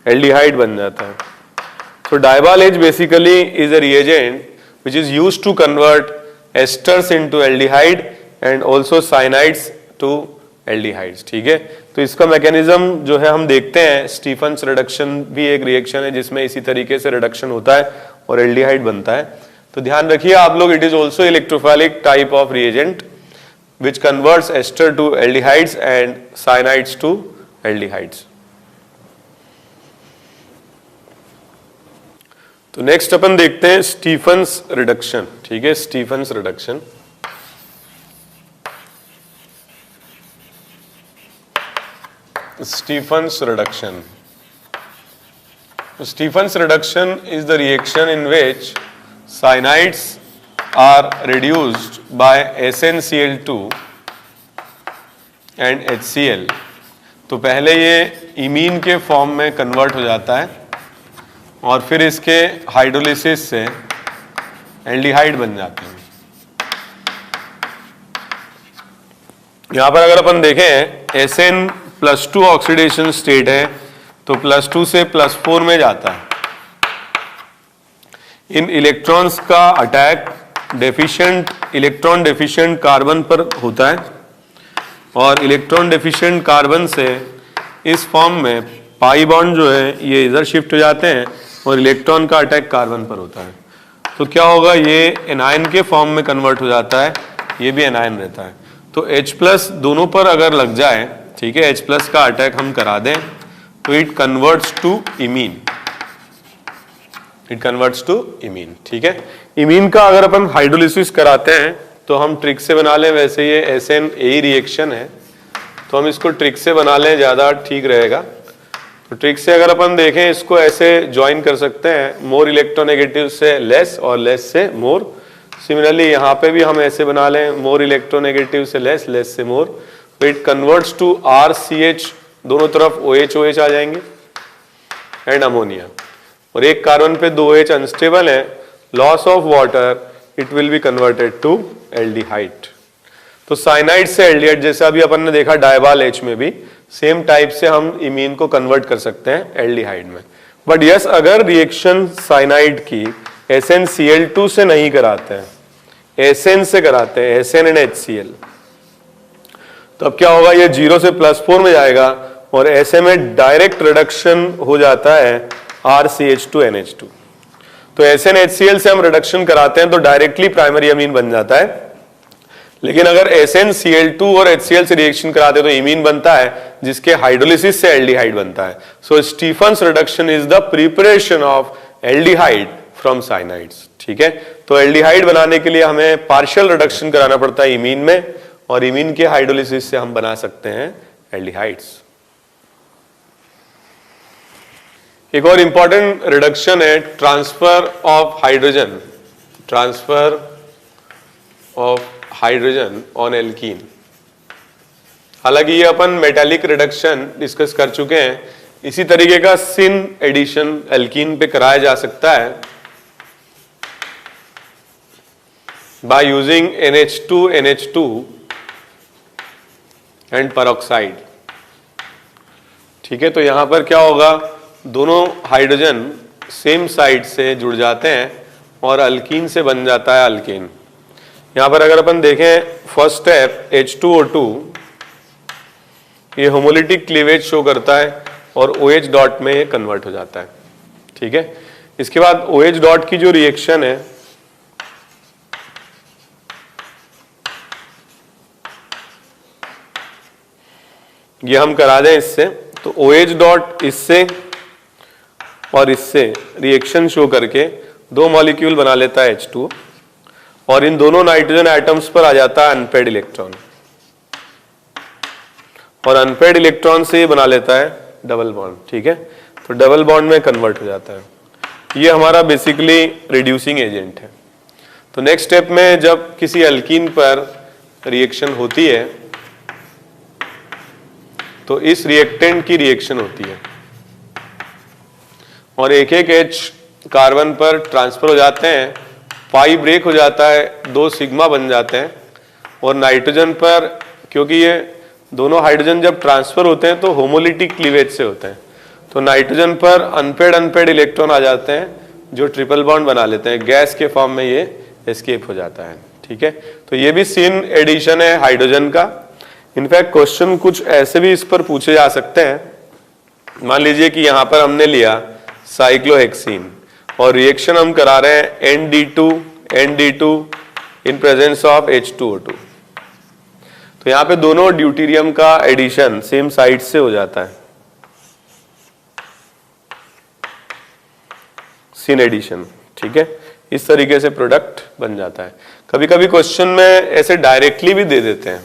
एल्डिहाइड बन जाता है। So diabal H basically is a reagent which is used to convert esters into aldehyde and also cyanides to aldehydes। ठीक है, तो इसका मैकेनिज्म जो है हम देखते हैं, स्टीफन्स रिडक्शन भी एक रिएक्शन है जिसमें इसी तरीके से रिडक्शन होता है और एल्डिहाइड बनता है। तो ध्यान रखिए आप लोग, it is also electrophilic type of reagent which converts ester to aldehydes and cyanides to aldehydes। तो नेक्स्ट अपन देखते हैं स्टीफन्स रिडक्शन। ठीक है, Stephen's reduction. Stephen's reduction. Stephen's reduction is the reaction in which cyanides are reduced by SnCl2 and HCl। तो पहले ये imine के फॉर्म में कन्वर्ट हो जाता है और फिर इसके हाइड्रोलिसिस से एल्डिहाइड बन जाते हैं। यहां पर अगर अपन देखें +2 ऑक्सीडेशन स्टेट है तो +2 से +4 में जाता है। इन इलेक्ट्रॉन्स का अटैक इलेक्ट्रॉन डेफिशिएंट कार्बन पर होता है और इलेक्ट्रॉन डेफिशिएंट कार्बन से इस फॉर्म में पाई बॉन्ड जो है ये इधर शिफ्ट हो जाते हैं और इलेक्ट्रॉन का अटैक कार्बन पर होता है। तो क्या होगा, ये एनायन के फॉर्म में कन्वर्ट हो जाता है, ये भी एनायन रहता है। तो H+ दोनों पर अगर लग जाए, ठीक है, H+ का अटैक हम करा दें तो it converts to imine, imine. ठीक है, इमीन का अगर अपन हाइड्रोलिसिस कराते हैं तो हम ट्रिक से बना लें, वैसे ये SN रिएक्शन है तो हम इसको ट्रिक से बना लें, ज़्यादा ठीक रहेगा। तो ट्रिक से अगर अपन देखें इसको ऐसे ज्वाइन कर सकते हैं, मोर इलेक्ट्रोनेगेटिव से लेस और लेस से मोर। सिमिलरली यहाँ पे भी हम ऐसे बना लें, मोर इलेक्ट्रोनेगेटिव से लेस, लेस से मोर। तो इट कन्वर्ट्स टू RCH, दोनों तरफ OH आ जाएंगे एंड अमोनिया, और एक कार्बन पे 2H अनस्टेबल है, loss of water, it will be converted to aldehyde. तो साइनाइड से एल्डिहाइड, जैसे अभी अपन ने देखा डायबाल H में भी सेम टाइप से हम इमीन को कन्वर्ट कर सकते हैं एल्डिहाइड में। बट यस, अगर रिएक्शन साइनाइड की SnCl2 से नहीं कराते हैं, Sn से कराते हैं, Sn एंड HCl, तो अब क्या होगा, ये 0 से +4 में जाएगा और ऐसे में डायरेक्ट रिडक्शन हो जाता है RCH2NH2। तो SnHCl से हम रिडक्शन कराते हैं तो डायरेक्टली प्राइमरी अमीन बन जाता है, लेकिन अगर SnCl2 और HCl से रिएक्शन कराते हैं तो इमीन बनता है, जिसके हाइड्रोलिसिस से एल्डिहाइड बनता है। So Stephens reduction is the preparation of aldehyde from cyanides. ठीक है, तो एल्डिहाइड बनाने के लिए हमें पार्शियल रिडक्शन कराना पड़ता है इमीन में, और इमीन के हाइड्रोलिसिस से हम बना सकते हैं एल्डिहाइड्स। एक और इंपॉर्टेंट रिडक्शन है transfer of hydrogen, transfer of hydrogen on alkene. हालांकि ये अपन मेटालिक रिडक्शन डिस्कस कर चुके हैं, इसी तरीके का सिन एडिशन एल्कीन पे कराया जा सकता है by using NH2NH2 and peroxide. ठीक है, तो यहां पर क्या होगा, दोनों हाइड्रोजन सेम साइड से जुड़ जाते हैं और अल्कीन से बन जाता है अल्केन। यहां पर अगर अपन देखें फर्स्ट स्टेप H2O2, ये होमोलिटिक क्लीवेज शो करता है और OH डॉट में ये कन्वर्ट हो जाता है। ठीक है, इसके बाद OH डॉट की जो रिएक्शन है ये हम करा दें इससे, तो OH डॉट इससे और इससे रिएक्शन शो करके 2 मॉलिक्यूल बना लेता है H2, और इन दोनों नाइट्रोजन एटम्स पर आ जाता है अनपेड इलेक्ट्रॉन, और अनपेड इलेक्ट्रॉन से ये बना लेता है डबल बॉन्ड। ठीक है, तो डबल बॉन्ड में कन्वर्ट हो जाता है। ये हमारा बेसिकली रिड्यूसिंग एजेंट है। तो नेक्स्ट स्टेप में जब किसी अल्कीन पर रिएक्शन होती है तो इस रिएक्टेंट की रिएक्शन होती है और एक एक H कार्बन पर ट्रांसफर हो जाते हैं, पाई ब्रेक हो जाता है, 2 सिग्मा बन जाते हैं, और नाइट्रोजन पर, क्योंकि ये दोनों हाइड्रोजन जब ट्रांसफर होते हैं तो होमोलिटिक क्लीवेज से होते हैं, तो नाइट्रोजन पर अनपेड इलेक्ट्रॉन आ जाते हैं जो ट्रिपल बॉन्ड बना लेते हैं, गैस के फॉर्म में ये एस्केप हो जाता है। ठीक है, तो ये भी सिन एडिशन है हाइड्रोजन का। इनफैक्ट क्वेश्चन कुछ ऐसे भी इस पर पूछे जा सकते हैं। मान लीजिए कि यहां पर हमने लिया साइक्लोहेक्सीन और रिएक्शन हम करा रहे हैं ND2 in presence of H2O2, तो यहां पे दोनों ड्यूटेरियम का एडिशन सेम साइड से हो जाता है, सिन एडिशन। ठीक है, इस तरीके से प्रोडक्ट बन जाता है। कभी कभी क्वेश्चन में ऐसे डायरेक्टली भी दे देते हैं,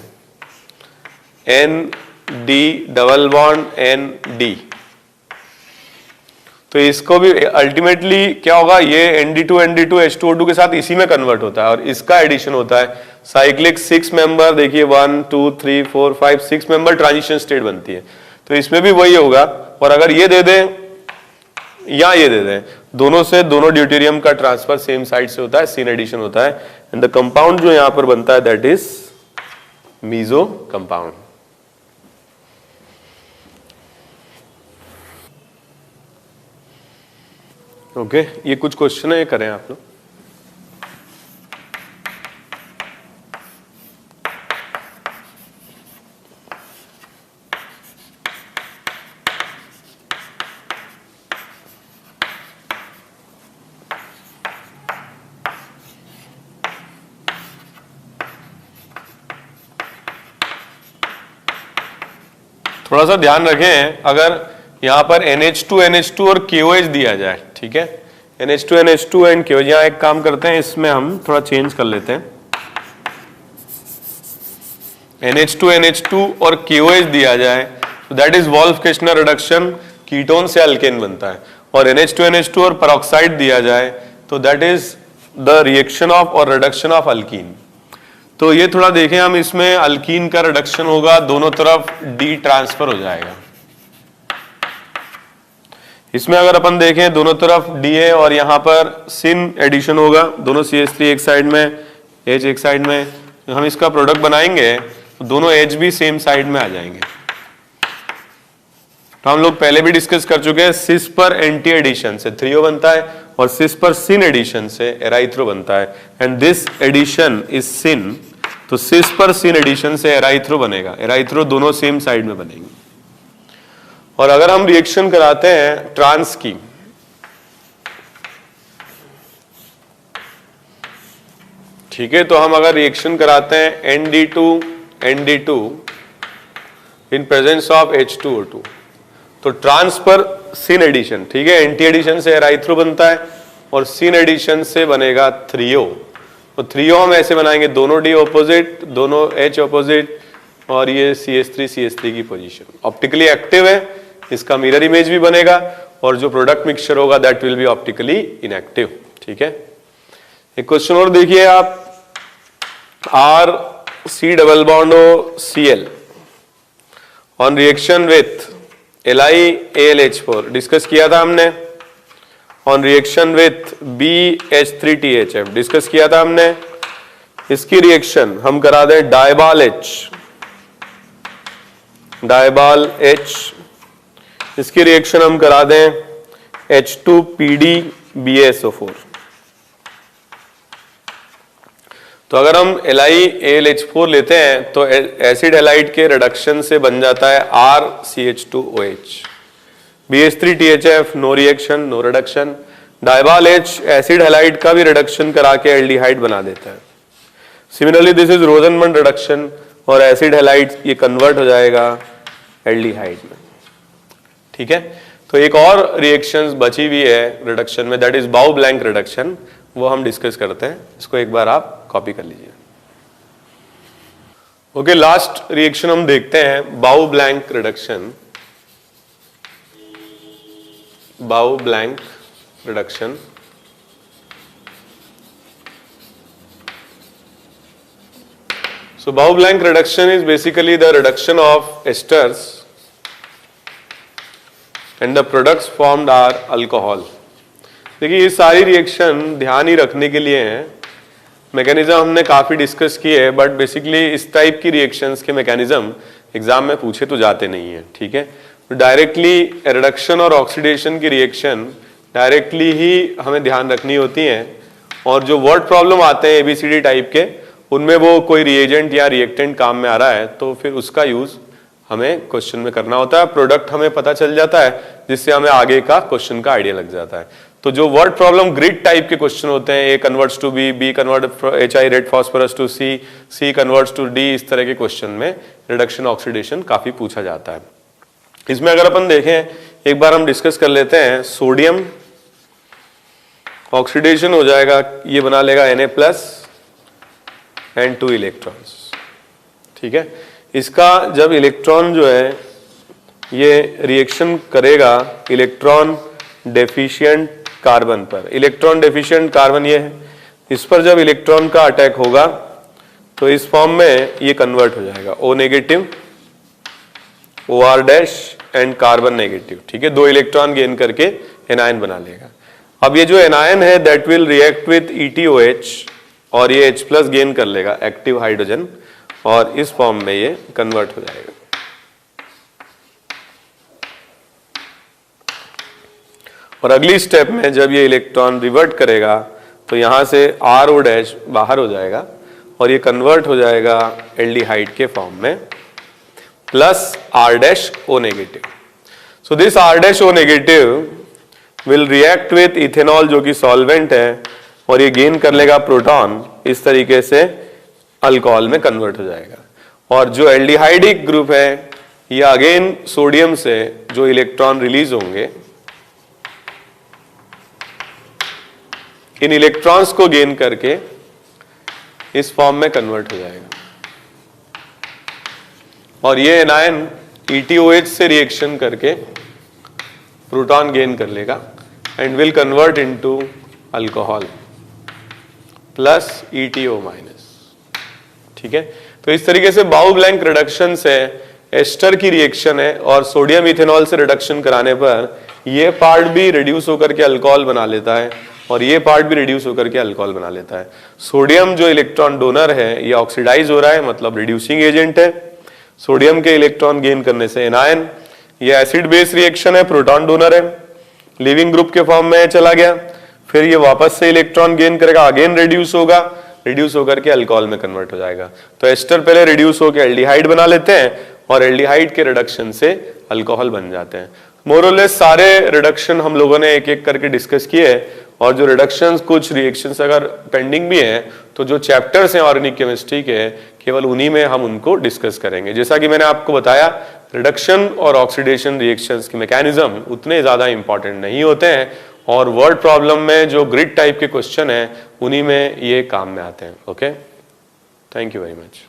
ND डबल बॉन्ड ND, तो इसको भी अल्टीमेटली क्या होगा, ये ND2 H2O2 के साथ इसी में कन्वर्ट होता है और इसका एडिशन होता है साइक्लिक 6 मेंबर। देखिए 1 2 3 4 5 6 मेंबर ट्रांजिशन स्टेट बनती है, तो इसमें भी वही होगा। और अगर ये दे दें या ये दे दें, दोनों से दोनों ड्यूटेरियम का ट्रांसफर सेम साइड से होता है, सिन एडिशन होता है, एंड द कंपाउंड जो यहां पर बनता है that is meso compound. Okay ये कुछ क्वेश्चन है, ये करें आप लोग। थोड़ा सा ध्यान रखें, अगर यहां पर NH2 और KOH दिया जाए, ठीक है, NH2 एंड KOH, यहां एक काम करते हैं, इसमें हम थोड़ा चेंज कर लेते हैं। NH2 और KOH दिया जाए तो that is Wolff Kishner reduction, ketone से अल्केन बनता है। और NH2 और पेरोक्साइड दिया जाए तो that is the reaction of और रिडक्शन ऑफ अल्कीन। तो ये थोड़ा देखें हम, इसमें अल्कीन का रिडक्शन होगा, दोनों तरफ डी ट्रांसफर हो जाएगा। इसमें अगर अपन देखें दोनों तरफ डी है और यहां पर सिन एडिशन होगा, दोनों CH3 एक साइड में, H एक साइड में, हम इसका प्रोडक्ट बनाएंगे तो दोनों H भी सेम साइड में आ जाएंगे। तो हम लोग पहले भी डिस्कस कर चुके हैं, सिस पर एंटी एडिशन से 3O बनता है और सिस पर सिन एडिशन से एराइथ्रो बनता है, एंड दिस एडिशन इज सिन। तो सिस पर सिन एडिशन से एराइथ्रो बनेगा, एराइथ्रो दोनों सेम साइड में बनेंगे। और अगर हम रिएक्शन कराते हैं ट्रांस की, ठीक है, तो हम अगर रिएक्शन कराते हैं ND2 in presence of H2O2, तो ट्रांस पर सिन एडिशन, ठीक है, एंटी एडिशन से एराइथ्रो बनता है और सिन एडिशन से बनेगा 3O। तो 3O हम ऐसे बनाएंगे, दोनों D ऑपोजिट, दोनों H ऑपोजिट, और ये CH3 की पोजीशन ऑप्टिकली एक्टिव है, इसका मिरर इमेज भी बनेगा, और जो प्रोडक्ट मिक्सचर होगा that will be optically inactive. ठीक है, एक क्वेश्चन और देखिए आप, RC double bond OCl on reaction with LiAlH4 discuss किया था हमने, on reaction with BH3THF discuss किया था हमने। इसकी रिएक्शन हम करा दें डायबाल H, इसकी रिएक्शन हम करा दें H2PdBaSO4। तो अगर हम LiAlH4 लेते हैं तो एसिड हैलाइड के रिडक्शन से बन जाता है RCH2OH। BH3THF no reaction, no reduction. DIBAL H acid halide का भी रिडक्शन करा के एल्डिहाइड बना देता है। Similarly this is Rosenmund reduction, और एसिड हैलाइड ये कन्वर्ट हो जाएगा एल्डिहाइड में। ठीक है, तो एक और रिएक्शंस बची हुई है रिडक्शन में, दैट इज बाउ ब्लैंक रिडक्शन, वो हम डिस्कस करते हैं, इसको एक बार आप कॉपी कर लीजिए। ओके, लास्ट रिएक्शन हम देखते हैं, बाउ ब्लैंक रिडक्शन। बाउ ब्लैंक रिडक्शन, so बाउ blank reduction is basically the reduction of esters and the products formed are alcohol। देखिए ये सारी रिएक्शन ध्यान ही रखने के लिए हैं, मैकेनिज्म हमने काफी डिस्कस किए है, बट बेसिकली इस टाइप की रिएक्शंस के मैकेनिज्म एग्जाम में पूछे तो जाते नहीं है। ठीक है, तो डायरेक्टली रिडक्शन और ऑक्सीडेशन की रिएक्शन डायरेक्टली ही हमें ध्यान रखनी होती है, और जो वर्ड प्रॉब्लम आते हैं ABCD टाइप के, उनमें वो कोई रिएजेंट या रिएक्टेंट काम में आ रहा है तो फिर उसका यूज हमें क्वेश्चन में करना होता है। प्रोडक्ट हमें पता चल जाता है जिससे हमें आगे का क्वेश्चन का आइडिया लग जाता है। तो जो वर्ड प्रॉब्लम ग्रिड टाइप के क्वेश्चन होते हैं, A converts to B convert HI red phosphorus to C converts to D, इस तरह के क्वेश्चन में रिडक्शन ऑक्सीडेशन काफी पूछा जाता है। इसमें अगर अपन देखें, एक बार हम डिस्कस कर लेते हैं, सोडियम ऑक्सीडेशन हो जाएगा, ये बना लेगा Na+ एंड 2 इलेक्ट्रॉन्स। ठीक है, इसका जब इलेक्ट्रॉन जो है ये रिएक्शन करेगा इलेक्ट्रॉन डेफिशिएंट कार्बन पर, इलेक्ट्रॉन डेफिशिएंट कार्बन ये है, इस पर जब इलेक्ट्रॉन का अटैक होगा तो इस फॉर्म में ये कन्वर्ट हो जाएगा O-, OR- and carbon negative. ठीक है, 2 इलेक्ट्रॉन गेन करके एनायन बना लेगा। अब ये जो एनायन है that will react with ETOH, और ये H+ गेन कर लेगा एक्टिव हाइड्रोजन, और इस फॉर्म में ये कन्वर्ट हो जाएगा। और अगली स्टेप में जब ये इलेक्ट्रॉन रिवर्ट करेगा तो यहाँ से RO' बाहर हो जाएगा और ये कन्वर्ट हो जाएगा एल्डिहाइड के फॉर्म में plus R'O negative. So this R'O negative will react with ethanol जो कि सॉल्वेंट है और ये गेन कर लेगा प्रोटॉन, इस तरीके से अल्कोहल में कन्वर्ट हो जाएगा। और जो एल्डिहाइडिक ग्रुप है ये अगेन सोडियम से जो इलेक्ट्रॉन रिलीज होंगे इन इलेक्ट्रॉन्स को गेन करके इस फॉर्म में कन्वर्ट हो जाएगा और ये एनायन ETOH से रिएक्शन करके प्रोटॉन गेन कर लेगा and will convert into alcohol plus ETO minus. ठीक है, तो इस तरीके से बाउ ब्लैंक रिडक्शन से एस्टर की रिएक्शन है और सोडियम इथेनॉल से रिडक्शन कराने पर ये पार्ट भी रिड्यूस होकर के अल्कोहल बना लेता है और ये पार्ट भी रिड्यूस होकर के अल्कोहल बना लेता है। सोडियम जो इलेक्ट्रॉन डोनर है ये ऑक्सीडाइज हो रहा है, मतलब रिड्यूसिंग एजेंट है। सोडियम के इलेक्ट्रॉन गेन करने से एनायन, ये एसिड बेस रिएक्शन है, प्रोटॉन डोनर है, लिविंग ग्रुप के फॉर्म में चला गया, फिर ये वापस से इलेक्ट्रॉन गेन करेगा, अगेन रिड्यूस होगा, रिड्यूस होकर के अल्कोहल में कन्वर्ट हो जाएगा। तो एस्टर पहले रिड्यूस होकर एल्डिहाइड बना लेते हैं और एल्डिहाइड के रिडक्शन से अल्कोहल बन जाते हैं। मोरलेस सारे रिडक्शन हम लोगों ने एक एक करके डिस्कस किए और जो रिडक्शंस कुछ रिएक्शंस अगर पेंडिंग भी हैं तो जो चैप्टर्स हैं ऑर्गेनिक केमिस्ट्री के केवल उन्हीं में हम उनको डिस्कस करेंगे। जैसा कि मैंने आपको बताया रिडक्शन और ऑक्सीडेशन रिएक्शंस की मैकेनिज्म उतने ज्यादा इंपॉर्टेंट नहीं होते हैं और वर्ड प्रॉब्लम में जो ग्रिड टाइप के क्वेश्चन है उन्हीं में ये काम में आते हैं। Okay, thank you very much.